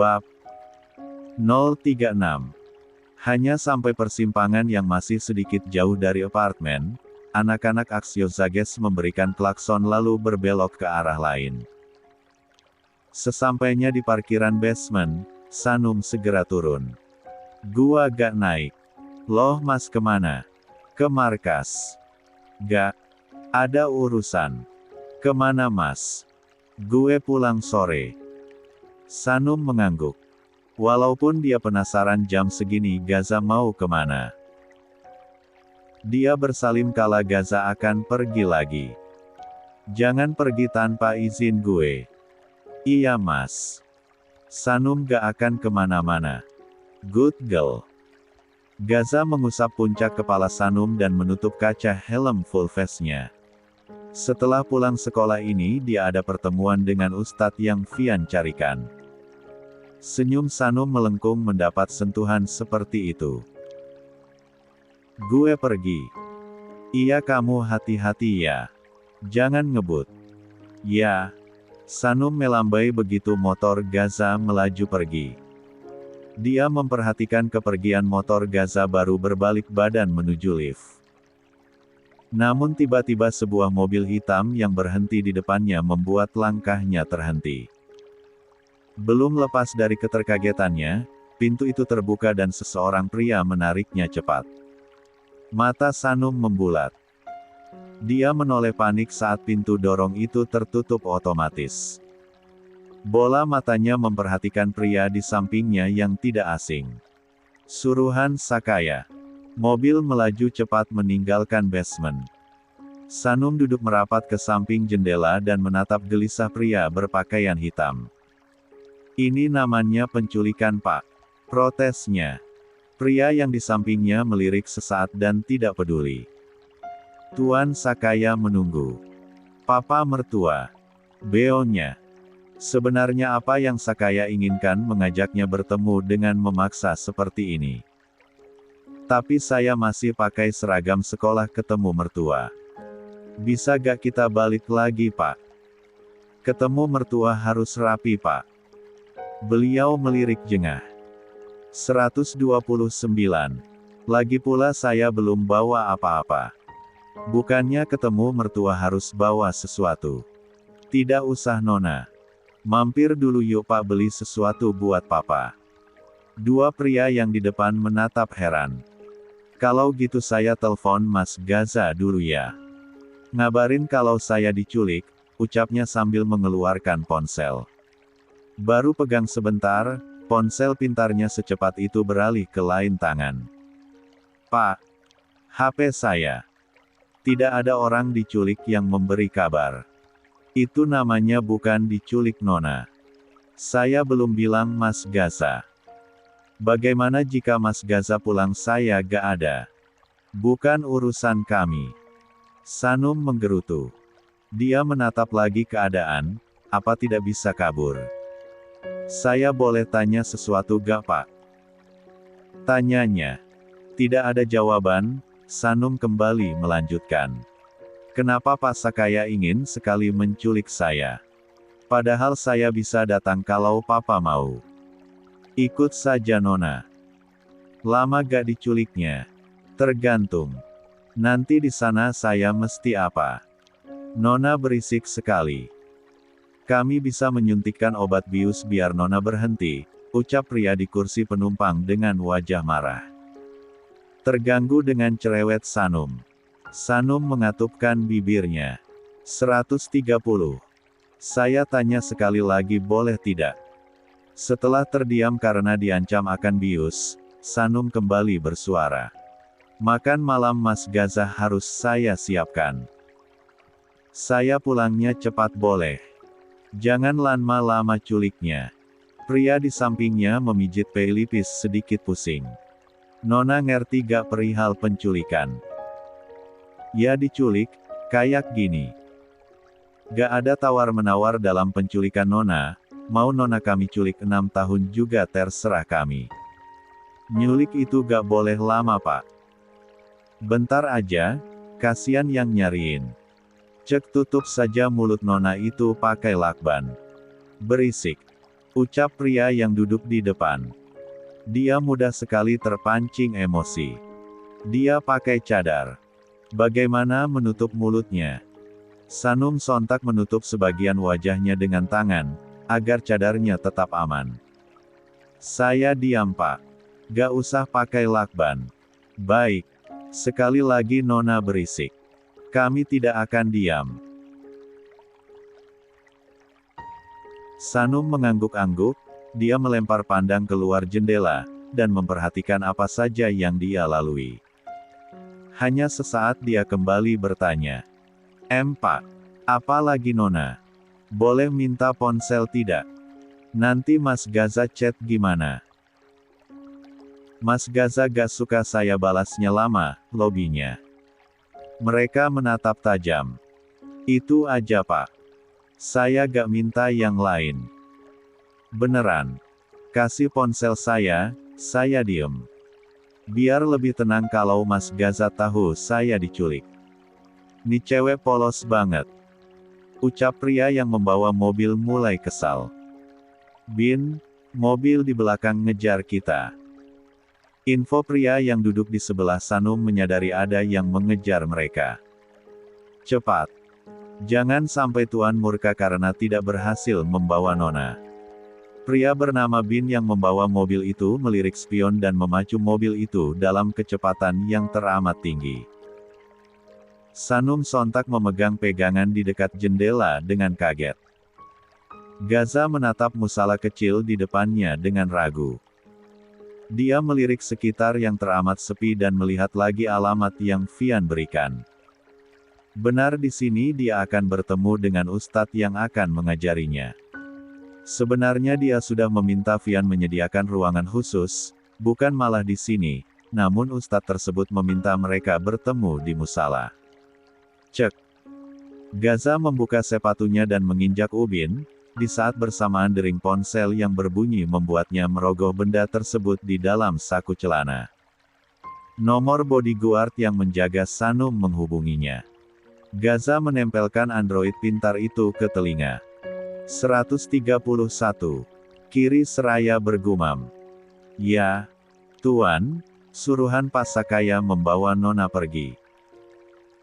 Bab 036. Hanya sampai persimpangan yang masih sedikit jauh dari apartemen, anak-anak Aksio Zages memberikan klakson lalu berbelok ke arah lain. Sesampainya di parkiran basement, Sanum segera turun. Gua gak naik. Loh mas kemana? Ke markas. Gak. Ada urusan. Kemana mas? Gue pulang sore. Sanum mengangguk. Walaupun dia penasaran jam segini Gaza mau kemana. Dia bersalim kala Gaza akan pergi lagi. Jangan pergi tanpa izin gue. Iya mas. Sanum gak akan kemana-mana. Good girl. Gaza mengusap puncak kepala Sanum dan menutup kaca helm full face-nya. Setelah pulang sekolah ini dia ada pertemuan dengan Ustadz yang Vian carikan. Senyum Sanum melengkung mendapat sentuhan seperti itu. Gue pergi. Iya kamu hati-hati ya. Jangan ngebut. Ya. Sanum melambai begitu motor Gaza melaju pergi. Dia memperhatikan kepergian motor Gaza baru berbalik badan menuju lift. Namun tiba-tiba sebuah mobil hitam yang berhenti di depannya membuat langkahnya terhenti. Belum lepas dari keterkagetannya, pintu itu terbuka dan seseorang pria menariknya cepat. Mata Sanum membulat. Dia menoleh panik saat pintu dorong itu tertutup otomatis. Bola matanya memperhatikan pria di sampingnya yang tidak asing. Suruhan Sakaya. Mobil melaju cepat meninggalkan basement. Sanum duduk merapat ke samping jendela dan menatap gelisah pria berpakaian hitam. Ini namanya penculikan pak. Protesnya. Pria yang di sampingnya melirik sesaat dan tidak peduli. Tuan Sakaya menunggu. Papa mertua. Beonya. Sebenarnya apa yang Sakaya inginkan mengajaknya bertemu dengan memaksa seperti ini. Tapi saya masih pakai seragam sekolah ketemu mertua. Bisa gak kita balik lagi pak? Ketemu mertua harus rapi pak. Beliau melirik jengah. 129. Lagi pula saya belum bawa apa-apa. Bukannya ketemu mertua harus bawa sesuatu. Tidak usah nona. Mampir dulu yuk pak beli sesuatu buat papa. Dua pria yang di depan menatap heran. Kalau gitu saya telepon Mas Gaza dulu ya. Ngabarin kalau saya diculik, ucapnya sambil mengeluarkan ponsel. Baru pegang sebentar, ponsel pintarnya secepat itu beralih ke lain tangan. Pak, HP saya. Tidak ada orang diculik yang memberi kabar. Itu namanya bukan diculik nona. Saya belum bilang Mas Gaza. Bagaimana jika Mas Gaza pulang saya gak ada? Bukan urusan kami. Sanum menggerutu. Dia menatap lagi keadaan, apa tidak bisa kabur? Saya boleh tanya sesuatu gak pak? Tanyanya. Tidak ada jawaban, Sanum kembali melanjutkan. Kenapa Pak Sakaya ingin sekali menculik saya? Padahal saya bisa datang kalau papa mau. Ikut saja nona. Lama gak diculiknya? Tergantung. Nanti di sana saya mesti apa? Nona berisik sekali. Kami bisa menyuntikkan obat bius biar nona berhenti, ucap pria di kursi penumpang dengan wajah marah. Terganggu dengan cerewet Sanum. Sanum mengatupkan bibirnya. 130. Saya tanya sekali lagi boleh tidak? Setelah terdiam karena diancam akan bius, Sanum kembali bersuara. Makan malam Mas Gaza harus saya siapkan. Saya pulangnya cepat boleh. Jangan lama-lama culiknya. Pria di sampingnya memijit pelipis sedikit pusing. Nona ngerti gak perihal penculikan? Ya diculik, kayak gini. Gak ada tawar-menawar dalam penculikan nona. Mau nona kami culik 6 tahun juga terserah kami. Nyulik itu gak boleh lama pak. Bentar aja, kasihan yang nyariin. Cek tutup saja mulut nona itu pakai lakban. Berisik. ucap pria yang duduk di depan. Dia mudah sekali terpancing emosi. Dia pakai cadar. Bagaimana menutup mulutnya? Sanum sontak menutup sebagian wajahnya dengan tangan, agar cadarnya tetap aman. Saya diam Pak. Gak usah pakai lakban. Baik. Sekali lagi Nona berisik. Kami tidak akan diam. Sanum mengangguk-angguk, dia melempar pandang keluar jendela, dan memperhatikan apa saja yang dia lalui. Hanya sesaat dia kembali bertanya. Pak, apa lagi Nona? Boleh minta ponsel tidak? Nanti Mas Gaza chat gimana? Mas Gaza gak suka saya balasnya lama, lobinya. Mereka menatap tajam. Itu aja Pak. Saya gak minta yang lain. Beneran. Kasih ponsel saya diem. Biar lebih tenang kalau Mas Gaza tahu saya diculik. Nih cewek polos banget. Ucap pria yang membawa mobil mulai kesal. Bin, mobil di belakang ngejar kita. Info pria yang duduk di sebelah Sanum menyadari ada yang mengejar mereka. Cepat. Jangan sampai Tuan murka karena tidak berhasil membawa Nona. Pria bernama Bin yang membawa mobil itu melirik spion dan memacu mobil itu dalam kecepatan yang teramat tinggi. Sanum sontak memegang pegangan di dekat jendela dengan kaget. Gaza menatap musala kecil di depannya dengan ragu. Dia melirik sekitar yang teramat sepi dan melihat lagi alamat yang Vian berikan. Benar di sini dia akan bertemu dengan ustadz yang akan mengajarinya. Sebenarnya dia sudah meminta Vian menyediakan ruangan khusus, bukan malah di sini, namun ustadz tersebut meminta mereka bertemu di musala. Cek. Gaza membuka sepatunya dan menginjak ubin, di saat bersamaan dering ponsel yang berbunyi membuatnya merogoh benda tersebut di dalam saku celana. Nomor bodyguard yang menjaga Sanum menghubunginya. Gaza menempelkan Android pintar itu ke telinga. 131. Kiri seraya bergumam. Ya, Tuan, suruhan Pasakaya membawa Nona pergi.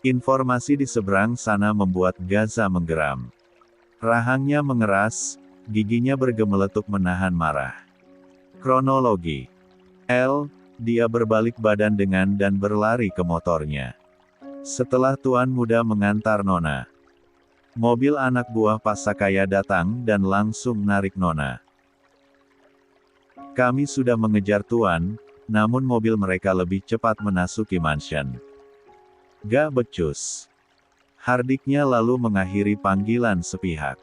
Informasi di seberang sana membuat Gaza menggeram. Rahangnya mengeras, giginya bergemeletup menahan marah. Kronologi. Dia berbalik badan dan berlari ke motornya. Setelah Tuan muda mengantar Nona, mobil anak buah Pasakaya datang dan langsung narik Nona. Kami sudah mengejar Tuan, namun mobil mereka lebih cepat memasuki mansion. Gak becus. Hardiknya lalu mengakhiri panggilan sepihak.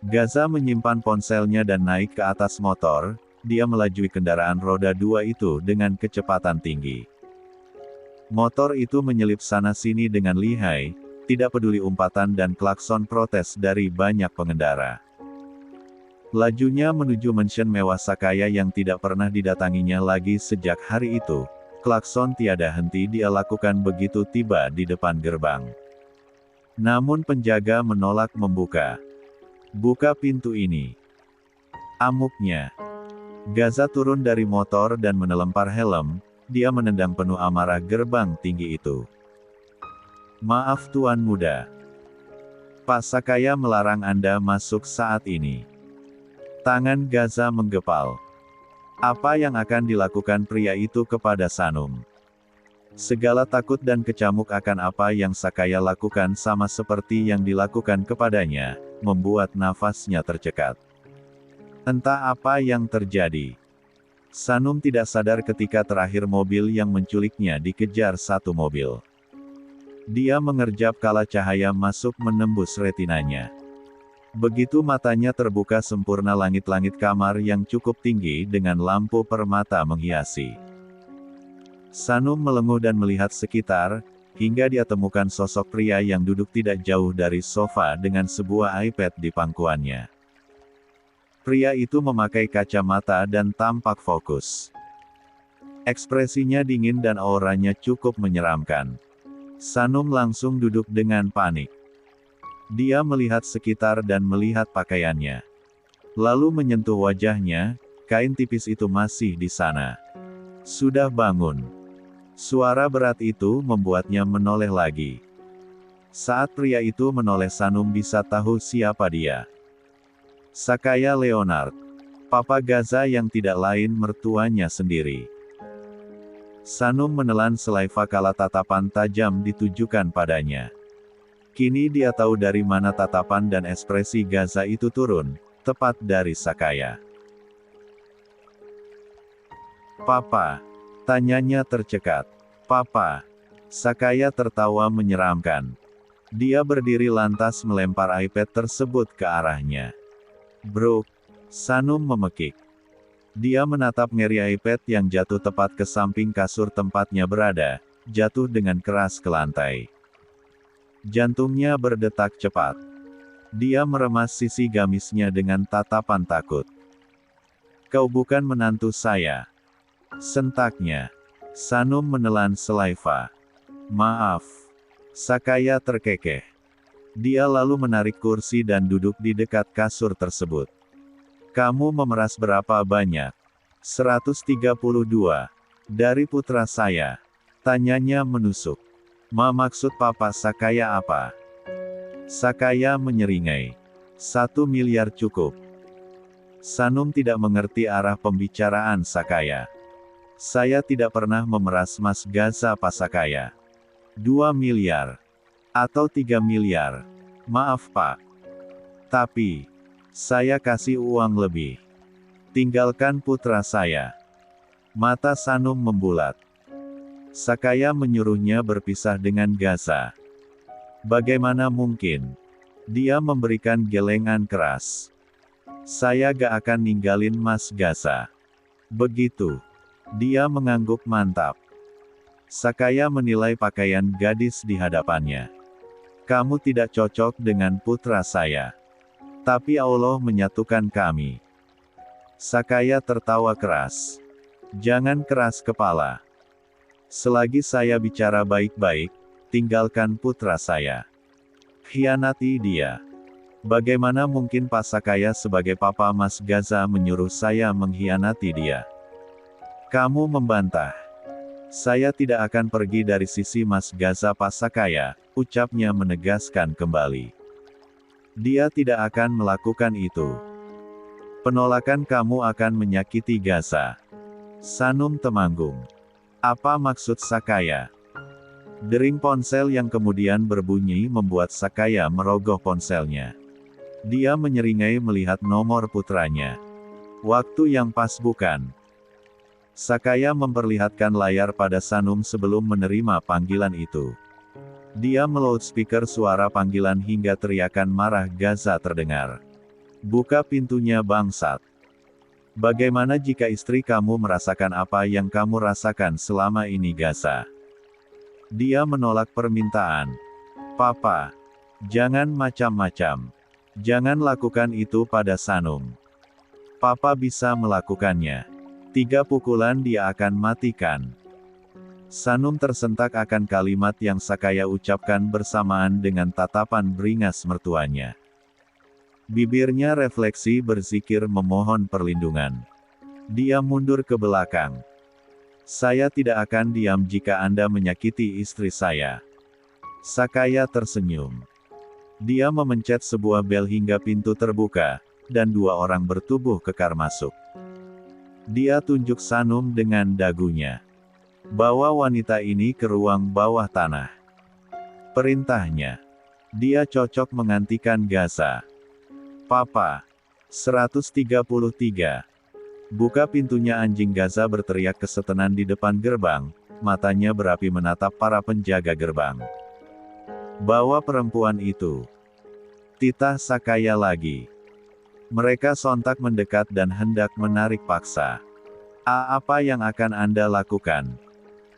Gaza menyimpan ponselnya dan naik ke atas motor, dia melajui kendaraan roda 2 itu dengan kecepatan tinggi. Motor itu menyelip sana-sini dengan lihai, tidak peduli umpatan dan klakson protes dari banyak pengendara. Lajunya menuju mansion mewah Sakaya yang tidak pernah didatanginya lagi sejak hari itu. Klakson tiada henti dia lakukan begitu tiba di depan gerbang. Namun penjaga menolak membuka. Buka pintu ini. Amuknya. Gaza turun dari motor dan menelempar helm, dia menendang penuh amarah gerbang tinggi itu. Maaf Tuan muda. Pak Sakaya melarang Anda masuk saat ini. Tangan Gaza menggepal. Apa yang akan dilakukan pria itu kepada Sanum? Segala takut dan kecamuk akan apa yang Sakaya lakukan sama seperti yang dilakukan kepadanya, membuat nafasnya tercekat. Entah apa yang terjadi. Sanum tidak sadar ketika terakhir mobil yang menculiknya dikejar satu mobil. Dia mengerjap kala cahaya masuk menembus retinanya. Begitu matanya terbuka sempurna langit-langit kamar yang cukup tinggi dengan lampu permata menghiasi. Sanum melenguh dan melihat sekitar, hingga dia temukan sosok pria yang duduk tidak jauh dari sofa dengan sebuah iPad di pangkuannya. Pria itu memakai kacamata dan tampak fokus. Ekspresinya dingin dan auranya cukup menyeramkan. Sanum langsung duduk dengan panik. Dia melihat sekitar dan melihat pakaiannya. Lalu menyentuh wajahnya, kain tipis itu masih di sana. Sudah bangun. Suara berat itu membuatnya menoleh lagi. Saat pria itu menoleh, Sanum bisa tahu siapa dia. Sakaya Leonard. Papa Gaza yang tidak lain mertuanya sendiri. Sanum menelan selai kala tatapan tajam ditujukan padanya. Kini dia tahu dari mana tatapan dan ekspresi Gaza itu turun, tepat dari Sakaya. "Papa?" tanyanya tercekat. "Papa?" Sakaya tertawa menyeramkan. Dia berdiri lantas melempar iPad tersebut ke arahnya. "Bro," Sanum memekik. Dia menatap ngeri iPad yang jatuh tepat ke samping kasur tempatnya berada, jatuh dengan keras ke lantai. Jantungnya berdetak cepat. Dia meremas sisi gamisnya dengan tatapan takut. "Kau bukan menantu saya," sentaknya. Sanum menelan selai. "Maaf." Sakaya terkekeh. Dia lalu menarik kursi dan duduk di dekat kasur tersebut. "Kamu memeras berapa banyak?" 132. "Dari putra saya." Tanyanya menusuk. Maksud Papa Sakaya apa?" Sakaya menyeringai. 1 miliar cukup." Sanum tidak mengerti arah pembicaraan Sakaya. "Saya tidak pernah memeras Mas Gaza, Pak Sakaya." 2 miliar. Atau 3 miliar. "Maaf Pak. Tapi, saya kasih uang lebih. Tinggalkan putra saya." Mata Sanum membulat. Sakaya menyuruhnya berpisah dengan Gaza. Bagaimana mungkin? Dia memberikan gelengan keras. "Saya gak akan ninggalin Mas Gaza." Begitu. Dia mengangguk mantap. Sakaya menilai pakaian gadis di hadapannya. "Kamu tidak cocok dengan putra saya. Tapi Allah menyatukan kami." Sakaya tertawa keras. "Jangan keras kepala. Selagi saya bicara baik-baik, tinggalkan putra saya. Khianati dia. Bagaimana mungkin Pak Sakaya sebagai papa Mas Gaza menyuruh saya mengkhianati dia?" "Kamu membantah." "Saya tidak akan pergi dari sisi Mas Gaza, Pak Sakaya," ucapnya menegaskan kembali. "Dia tidak akan melakukan itu. Penolakan kamu akan menyakiti Gaza." Sanum temanggung. Apa maksud Sakaya? Dering ponsel yang kemudian berbunyi membuat Sakaya merogoh ponselnya. Dia menyeringai melihat nomor putranya. "Waktu yang pas bukan?" Sakaya memperlihatkan layar pada Sanum sebelum menerima panggilan itu. Dia meloudspeaker suara panggilan hingga teriakan marah Gaza terdengar. "Buka pintunya bangsat. Bagaimana jika istri kamu merasakan apa yang kamu rasakan selama ini, Gaza?" Dia menolak permintaan. "Papa, jangan macam-macam. Jangan lakukan itu pada Sanum. Papa bisa melakukannya. 3 pukulan dia akan matikan." Sanum tersentak akan kalimat yang Sakaya ucapkan bersamaan dengan tatapan beringas mertuanya. Bibirnya refleksi berzikir memohon perlindungan. Dia mundur ke belakang. "Saya tidak akan diam jika Anda menyakiti istri saya." Sakaya tersenyum. Dia memencet sebuah bel hingga pintu terbuka, dan 2 orang bertubuh kekar masuk. Dia tunjuk Sanum dengan dagunya. "Bawa wanita ini ke ruang bawah tanah." Perintahnya. Dia cocok menggantikan Gaza. "Papa." 133. "Buka pintunya!" anjing Gaza berteriak kesetenan di depan gerbang, matanya berapi menatap para penjaga gerbang. "Bawa perempuan itu." Titah Sakaya lagi. Mereka sontak mendekat dan hendak menarik paksa. Apa yang akan Anda lakukan?"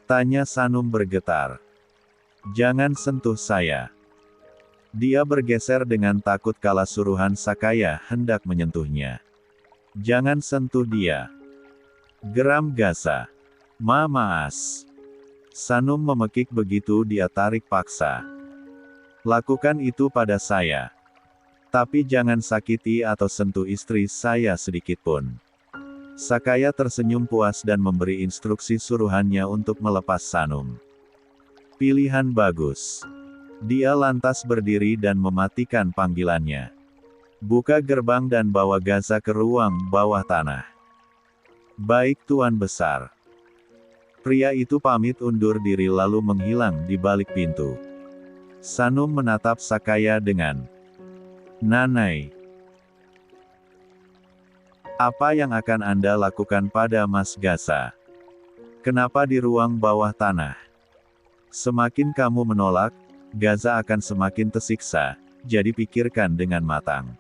tanya Sanum bergetar. "Jangan sentuh saya." Dia bergeser dengan takut kala suruhan Sakaya hendak menyentuhnya. "Jangan sentuh dia," geram Gaza. Maas." Sanum memekik begitu dia tarik paksa. "Lakukan itu pada saya." Tapi jangan sakiti atau sentuh istri saya sedikitpun. Sakaya tersenyum puas dan memberi instruksi suruhannya untuk melepas Sanum. Pilihan bagus. Dia lantas berdiri dan mematikan panggilannya. Buka gerbang dan bawa Gaza ke ruang bawah tanah. Baik Tuan Besar. Pria itu pamit undur diri lalu menghilang di balik pintu. Sanum menatap Sakaya dengan Nanai. Apa yang akan Anda lakukan pada Mas Gaza? Kenapa di ruang bawah tanah? Semakin kamu menolak, Gaza akan semakin tersiksa, jadi pikirkan dengan matang.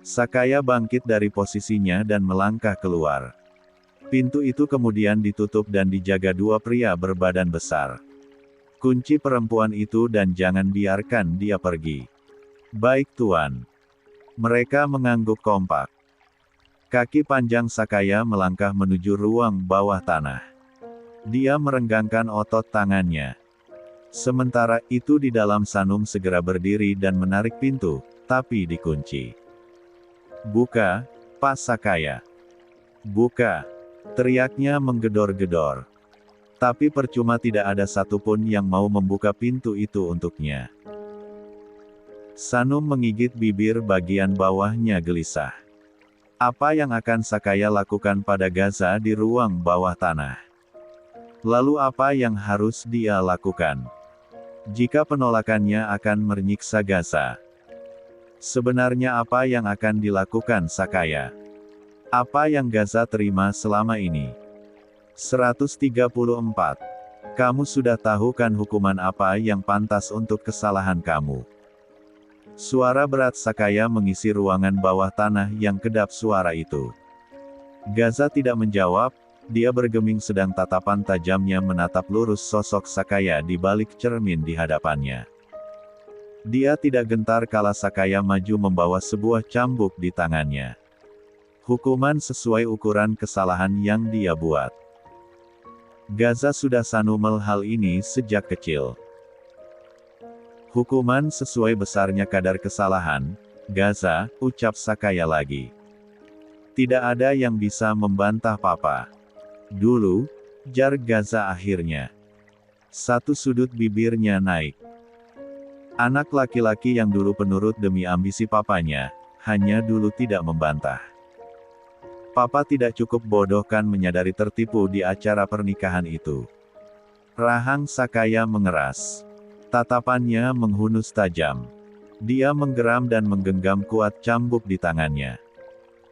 Sakaya bangkit dari posisinya dan melangkah keluar. Pintu itu kemudian ditutup dan dijaga dua pria berbadan besar. Kunci perempuan itu dan jangan biarkan dia pergi. Baik Tuan. Mereka mengangguk kompak. Kaki panjang Sakaya melangkah menuju ruang bawah tanah. Dia merenggangkan otot tangannya. Sementara itu di dalam Sanum segera berdiri dan menarik pintu, tapi dikunci. Buka, Pak Sakaya. Buka. Teriaknya menggedor-gedor. Tapi percuma tidak ada satupun yang mau membuka pintu itu untuknya. Sanum menggigit bibir bagian bawahnya gelisah. Apa yang akan Sakaya lakukan pada Gaza di ruang bawah tanah? Lalu apa yang harus dia lakukan? Jika penolakannya akan menyiksa Gaza. Sebenarnya apa yang akan dilakukan Sakaya? Apa yang Gaza terima selama ini? 134. Kamu sudah tahu kan hukuman apa yang pantas untuk kesalahan kamu? Suara berat Sakaya mengisi ruangan bawah tanah yang kedap suara itu. Gaza tidak menjawab, dia bergeming sedang tatapan tajamnya menatap lurus sosok Sakaya di balik cermin di hadapannya. Dia tidak gentar kala Sakaya maju membawa sebuah cambuk di tangannya. Hukuman sesuai ukuran kesalahan yang dia buat. Gaza sudah sanumel hal ini sejak kecil. Hukuman sesuai besarnya kadar kesalahan, Gaza, ucap Sakaya lagi. Tidak ada yang bisa membantah Papa. Dulu, jar Gaza akhirnya. Satu sudut bibirnya naik. Anak laki-laki yang dulu penurut demi ambisi papanya, hanya dulu tidak membantah. Papa tidak cukup bodoh kan menyadari tertipu di acara pernikahan itu. Rahang Sakaya mengeras. Tatapannya menghunus tajam. Dia menggeram dan menggenggam kuat cambuk di tangannya.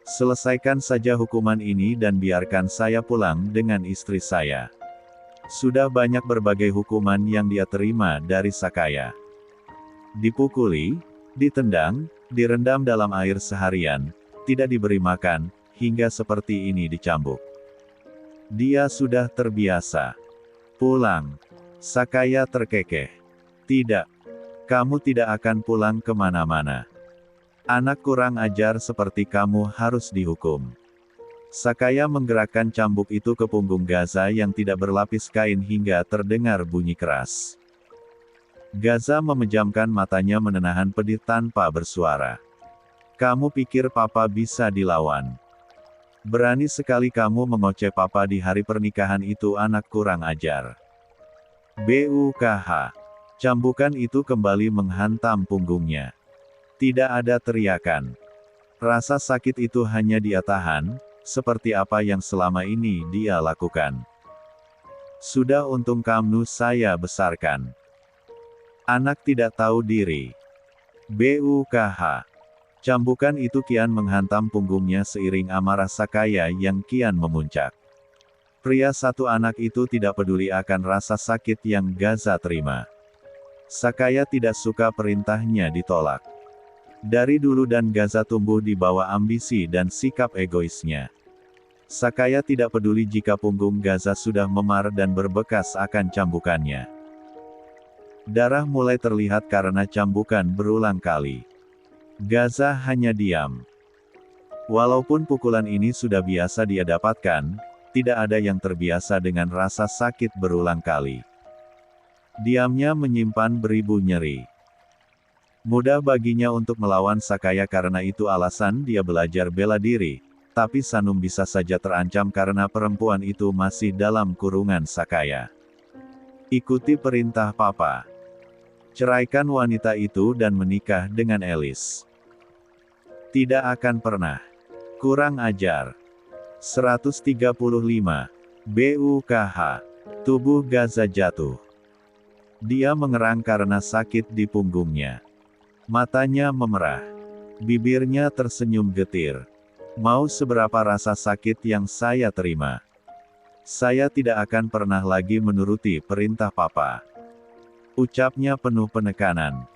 Selesaikan saja hukuman ini dan biarkan saya pulang dengan istri saya. Sudah banyak berbagai hukuman yang dia terima dari Sakaya. Dipukuli, ditendang, direndam dalam air seharian, tidak diberi makan, hingga seperti ini dicambuk. Dia sudah terbiasa. Pulang. Sakaya terkekeh. Tidak. Kamu tidak akan pulang kemana-mana. Anak kurang ajar seperti kamu harus dihukum. Sakaya menggerakkan cambuk itu ke punggung Gaza yang tidak berlapis kain hingga terdengar bunyi keras. Gaza memejamkan matanya menenahan pedih tanpa bersuara. Kamu pikir Papa bisa dilawan? Berani sekali kamu mengoceh Papa di hari pernikahan itu, anak kurang ajar. BUKH. Cambukan itu kembali menghantam punggungnya. Tidak ada teriakan. Rasa sakit itu hanya dia tahan, seperti apa yang selama ini dia lakukan. Sudah untung kamu saya besarkan. Anak tidak tahu diri. BUKH. Cambukan itu kian menghantam punggungnya seiring amarah Sakaya yang kian memuncak. Pria satu anak itu tidak peduli akan rasa sakit yang Gaza terima. Sakaya tidak suka perintahnya ditolak. Dari dulu dan Gaza tumbuh di bawah ambisi dan sikap egoisnya. Sakaya tidak peduli jika punggung Gaza sudah memar dan berbekas akan cambukannya. Darah mulai terlihat karena cambukan berulang kali. Gaza hanya diam. Walaupun pukulan ini sudah biasa dia dapatkan, tidak ada yang terbiasa dengan rasa sakit berulang kali. Diamnya menyimpan beribu nyeri. Mudah baginya untuk melawan Sakaya karena itu alasan dia belajar bela diri, tapi Sanum bisa saja terancam karena perempuan itu masih dalam kurungan Sakaya. Ikuti perintah Papa. Ceraikan wanita itu dan menikah dengan Alice. Tidak akan pernah. Kurang ajar. 135. BUKH. Tubuh Gaza jatuh. Dia mengerang karena sakit di punggungnya. Matanya memerah. Bibirnya tersenyum getir. Mau seberapa rasa sakit yang saya terima? Saya tidak akan pernah lagi menuruti perintah Papa. Ucapnya penuh penekanan.